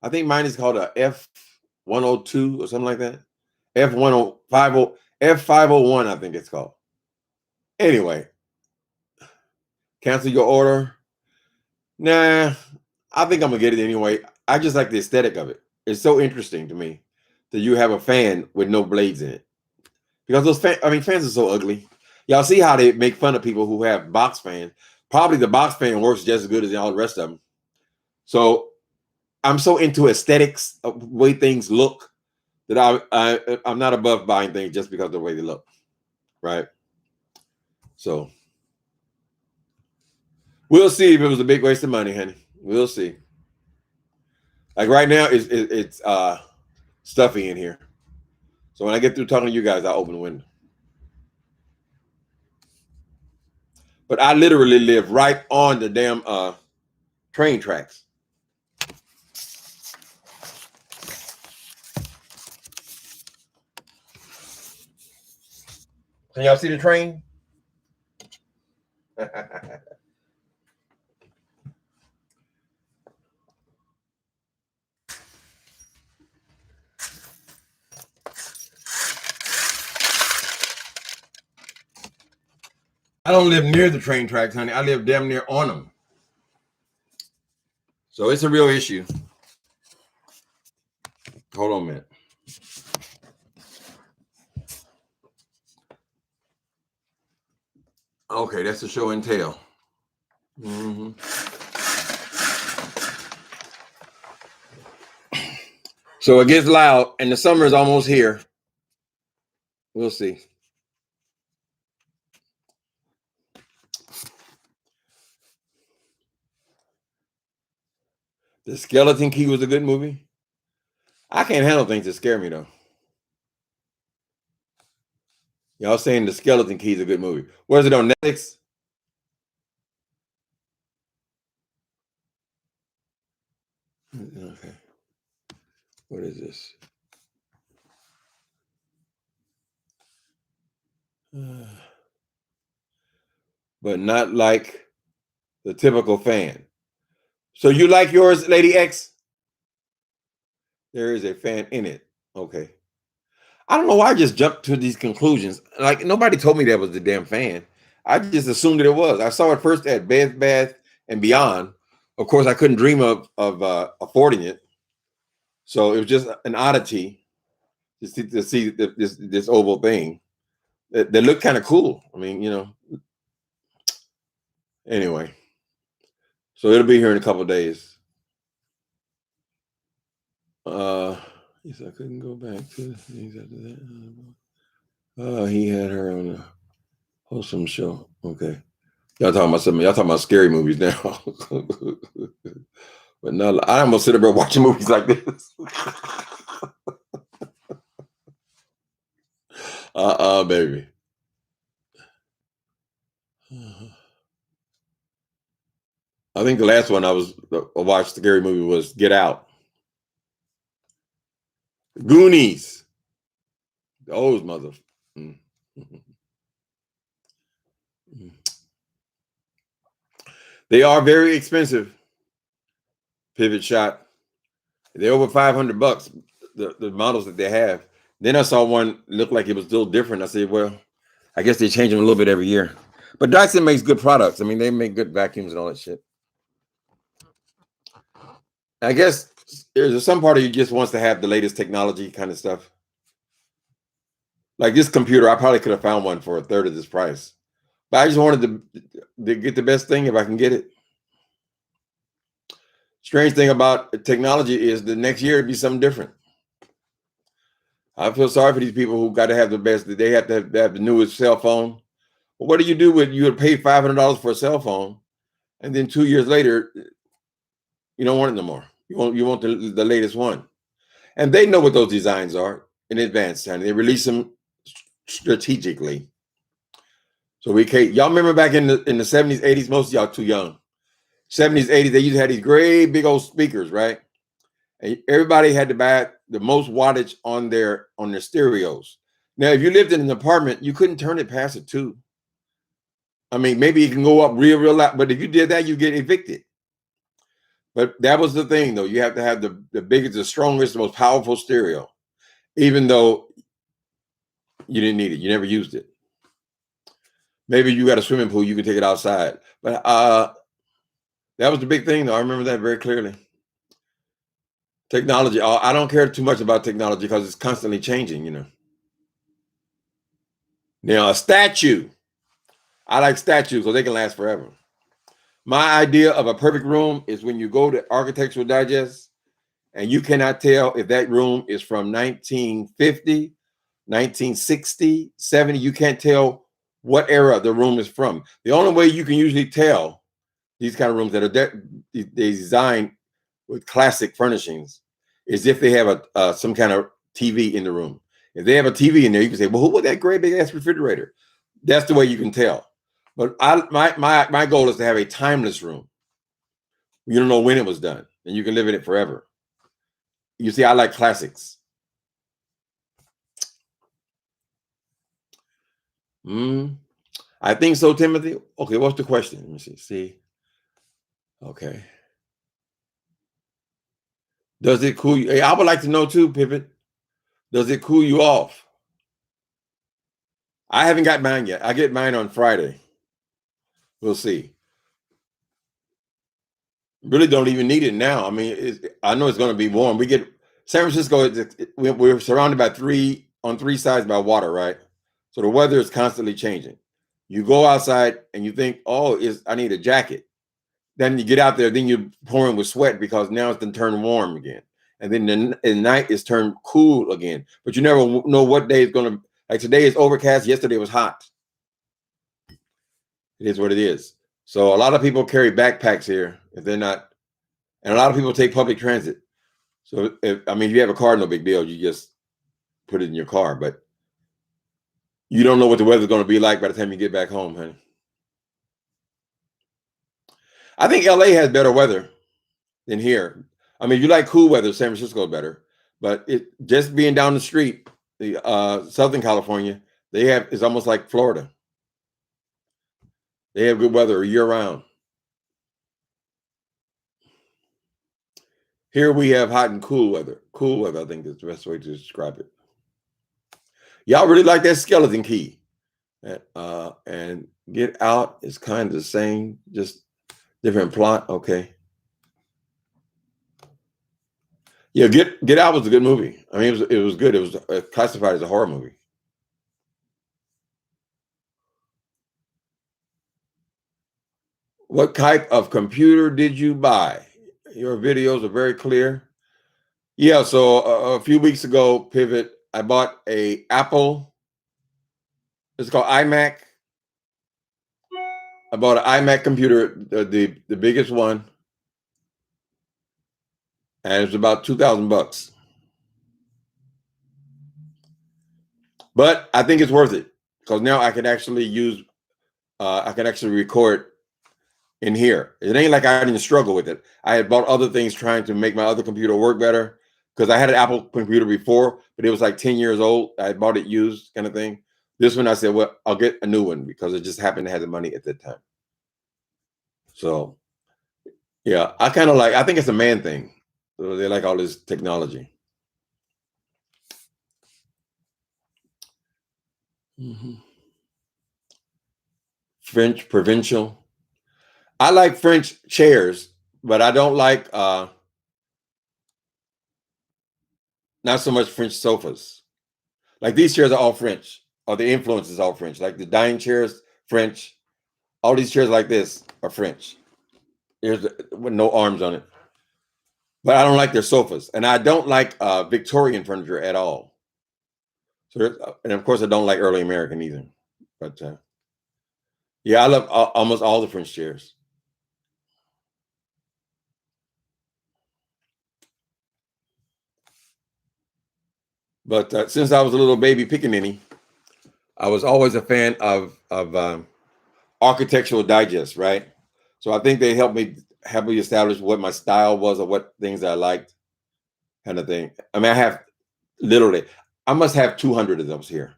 I think mine is called a F102 or something like that. F501, I think it's called. Anyway, cancel your order. Nah, I think I'm gonna get it anyway. I just like the aesthetic of it. It's so interesting to me that you have a fan with no blades in it. Because those fans are so ugly. Y'all see how they make fun of people who have box fans. Probably the box fan works just as good as all the rest of them. So I'm so into aesthetics of the way things look that I'm not above buying things just because of the way they look. Right? So we'll see if it was a big waste of money, honey. We'll see. Like right now, it's stuffy in here. So when I get through talking to you guys, I'll open the window. But I literally live right on the damn train tracks. Can y'all see the train? I don't live near the train tracks, honey. I live damn near on them. So it's a real issue. Hold on a minute. Okay, that's the show and tell. So it gets loud, and the summer is almost here. We'll see. The Skeleton Key was a good movie. I can't handle things that scare me, though. Y'all saying The Skeleton Key is a good movie. Where is it on Netflix? Okay. What is this? But not like the typical fan. So you like yours, Lady X? There is a fan in it. Okay. I don't know why I just jumped to these conclusions. Like nobody told me that was the damn fan. I just assumed that it was. I saw it first at Bed Bath and Beyond. Of course, I couldn't dream of affording it. So it was just an oddity to see this oval thing that looked kind of cool. I mean, you know. Anyway, so it'll be here in a couple of days. Yes, I couldn't go back to things after that. He had her on a wholesome show. Okay, y'all talking about something? Y'all talking about scary movies now? But no, I almost sit there watching movies like this. Baby. I think the last one I watched scary movie was Get Out. Goonies. Those mother. They are very expensive. Pivot shot. They're over $500. The models that they have. Then I saw one look like it was still different. I said, well, I guess they change them a little bit every year. But Dyson makes good products. I mean, they make good vacuums and all that shit. I guess there's some part of you just wants to have the latest technology kind of stuff. Like this computer, I probably could have found one for a third of this price. But I just wanted to get the best thing if I can get it. Strange thing about technology is the next year it'd be something different. I feel sorry for these people who got to have the best. They have to have the newest cell phone. Well, what do you do when you would pay $500 for a cell phone, and then 2 years later, You don't want it no more. You want the latest one. And they know what those designs are in advance, and they release them strategically. So we can't. Y'all remember back in the 70s, 80s? Most of y'all too young. 70s, 80s, they used to have these great big old speakers, right? And everybody had to buy the most wattage on their stereos. Now, if you lived in an apartment, you couldn't turn it past a 2. I mean, maybe it can go up real loud, but if you did that, you get evicted. But that was the thing, though. You have to have the biggest, the strongest, the most powerful stereo, even though you didn't need it. You never used it. Maybe you got a swimming pool, you could take it outside. But that was the big thing, though. I remember that very clearly. Technology. I don't care too much about technology because it's constantly changing, you know. Now, a statue. I like statues because they can last forever. My idea of a perfect room is when you go to Architectural Digest and you cannot tell if that room is from 1950, 1960, 70. You can't tell what era the room is from. The only way you can usually tell these kind of rooms that are designed with classic furnishings is if they have some kind of TV in the room. If they have a TV in there, you can say, well, who was that great big ass refrigerator? That's the way you can tell. But my goal is to have a timeless room. You don't know when it was done, and you can live in it forever. You see, I like classics. I think so, Timothy. Okay, what's the question? Let me see. Okay. Does it cool you? Hey, I would like to know too, Pivot. Does it cool you off? I haven't got mine yet. I get mine on Friday. We'll see. Really don't even need it now. I mean, I know it's going to be warm. We get San Francisco. We're surrounded by on three sides by water, right? So the weather is constantly changing. You go outside and you think, oh, I need a jacket. Then you get out there, then you're pouring with sweat because now it's been turned warm again. And then the night is turned cool again. But you never know what day is going to, like today is overcast. Yesterday was hot. It is what it is. So a lot of people carry backpacks here if they're not, and a lot of people take public transit. So if you have a car, no big deal. You just put it in your car, but you don't know what the weather's going to be like by the time you get back home, honey. I think LA has better weather than here. I mean, if you like cool weather, San Francisco is better. But just being down the street, the Southern California, it's almost like Florida. They have good weather year round. Here we have hot and cool weather. Cool weather, I think is the best way to describe it. Y'all really like that skeleton key. And Get Out is kind of the same, just different plot. Okay. Yeah, Get Out was a good movie. I mean, it was good. It was classified as a horror movie. What type of computer did you buy? Your videos are very clear. Yeah, so a few weeks ago, Pivot, I bought a Apple. It's called iMac. I bought an iMac computer, the biggest one, and it's about $2,000. But I think it's worth it because now I can actually record in here. It ain't like I didn't struggle with it. I had bought other things trying to make my other computer work better because I had an Apple computer before, but it was like 10 years old. I bought it used kind of thing. This one I said, well, I'll get a new one because it just happened to have the money at that time. So, yeah, I think it's a man thing. So they like all this technology. French provincial. I like French chairs, but I don't like not so much French sofas. Like these chairs are all French, or the influence is all French. Like the dining chairs, French. All these chairs like this are French. With no arms on it. But I don't like their sofas, and I don't like Victorian furniture at all. So, and of course, I don't like early American either. But yeah, I love almost all the French chairs. But since I was a little baby pickaninny, I was always a fan of Architectural Digest, right? So I think they helped me establish what my style was or what things I liked, kind of thing. I mean, I have literally, I must have 200 of those here.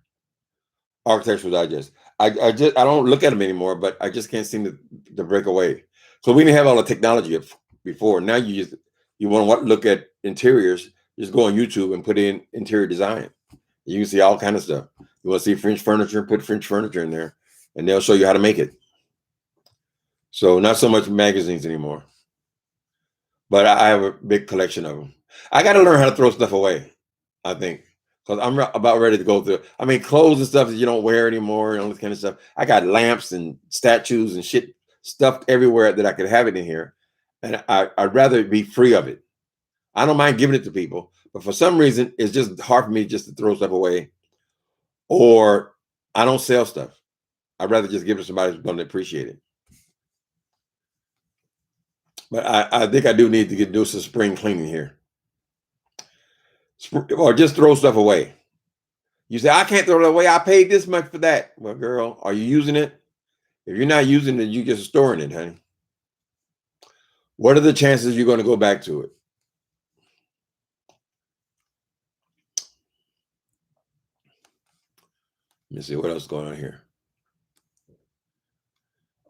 Architectural Digest. I don't look at them anymore, but I just can't seem to break away. So we didn't have all the technology before. Now you want to look at interiors, just go on YouTube and put in interior design. You can see all kind of stuff. You want to see French furniture, put French furniture in there, and they'll show you how to make it. So not so much magazines anymore, but I have a big collection of them. I got to learn how to throw stuff away, I think, because I'm about ready to go through. I mean, clothes and stuff that you don't wear anymore and all this kind of stuff. I got lamps and statues and shit stuffed everywhere that I could have it in here, and I'd rather be free of it. I don't mind giving it to people, but for some reason, it's just hard for me just to throw stuff away, or I don't sell stuff. I'd rather just give it to somebody who's going to appreciate it. But I think I do need to do some spring cleaning here, or just throw stuff away. You say, I can't throw it away. I paid this much for that. Well, girl, are you using it? If you're not using it, you're just storing it, honey. What are the chances you're going to go back to it? Let me see what else is going on here.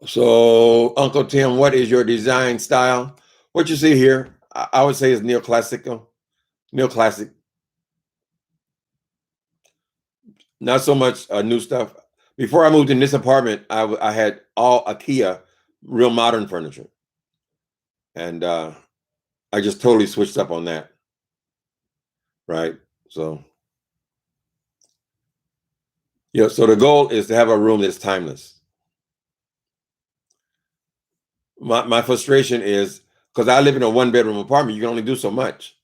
So, Uncle Tim, what is your design style? What you see here, I would say is neoclassical. Neoclassic. Not so much new stuff. Before I moved in this apartment, I had all IKEA, real modern furniture. And I just totally switched up on that. Right. So, yeah. So the goal is to have a room that's timeless. My frustration is because I live in a 1-bedroom apartment, you can only do so much.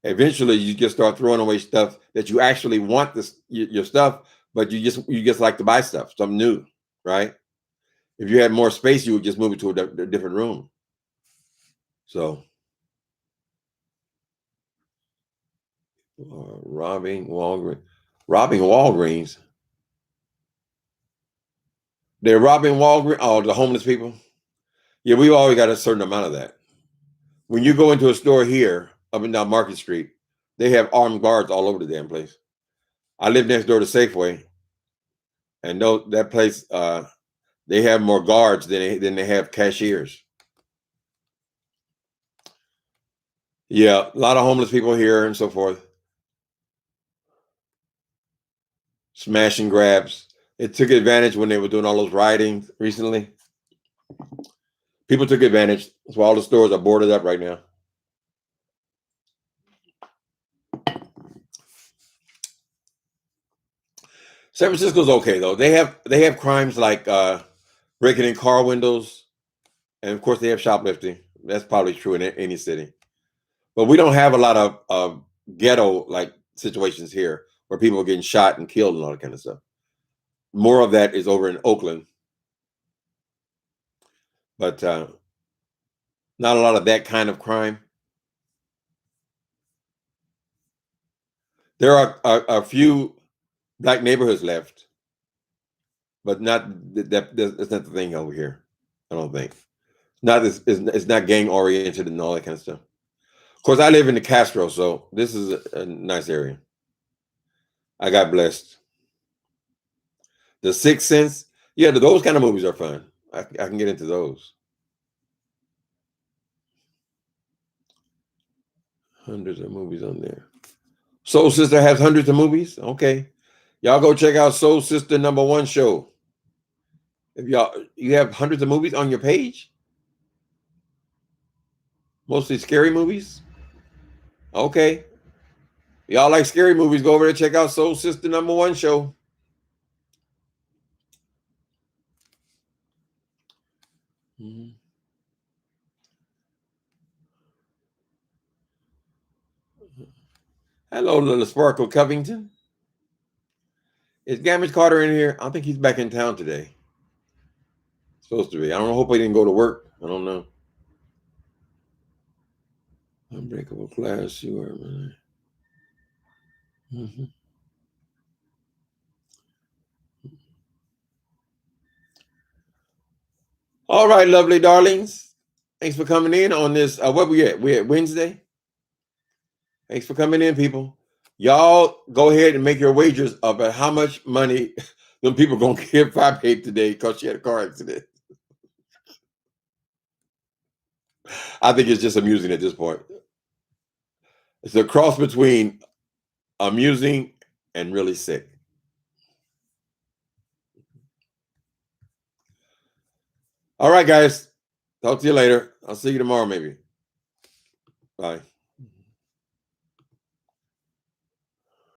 Eventually, you just start throwing away stuff that you actually want your stuff, but you just like to buy stuff, something new, right? If you had more space, you would just move it to a different room. So, robbing Walgreens. They're robbing Walgreens. Oh, the homeless people. Yeah, we always got a certain amount of that. When you go into a store here up and down Market Street, they have armed guards all over the damn place. I live next door to Safeway, and that place they have more guards than they have cashiers. Yeah, a lot of homeless people here and so forth. Smash and grabs. It took advantage when they were doing all those rioting recently. People took advantage. That's why all the stores are boarded up right now. San Francisco's okay though. They have crimes like breaking in car windows, and of course they have shoplifting. That's probably true in any city. But we don't have a lot of ghetto like situations here where people are getting shot and killed and all that kind of stuff. More of that is over in Oakland, but not a lot of that kind of crime. There are a few black neighborhoods left, but not that's not the thing over here. I don't think. It's not gang oriented and all that kind of stuff. Of course, I live in the Castro, so this is a nice area. I got blessed. The Sixth Sense, yeah, those kind of movies are fun. I can get into those. Hundreds of movies on there. Soul Sister has hundreds of movies. Okay, y'all go check out Soul Sister #1 show. If you have hundreds of movies on your page, mostly scary movies. Okay, y'all like scary movies? Go over there, check out Soul Sister #1 show. Mm-hmm. Hello, little Sparkle Covington. Is Gamage Carter in here? I think he's back in town today. Supposed to be. I don't know. Hope he didn't go to work. I don't know. Unbreakable Class. You are. Mm-hmm. All right, lovely darlings. Thanks for coming in on this. What we at? We at Wednesday. Thanks for coming in, people. Y'all go ahead and make your wagers about how much money them people gonna give Five Pape today because she had a car accident. I think it's just amusing at this point. It's a cross between amusing and really sick. All right, guys. Talk to you later. I'll see you tomorrow, maybe. Bye.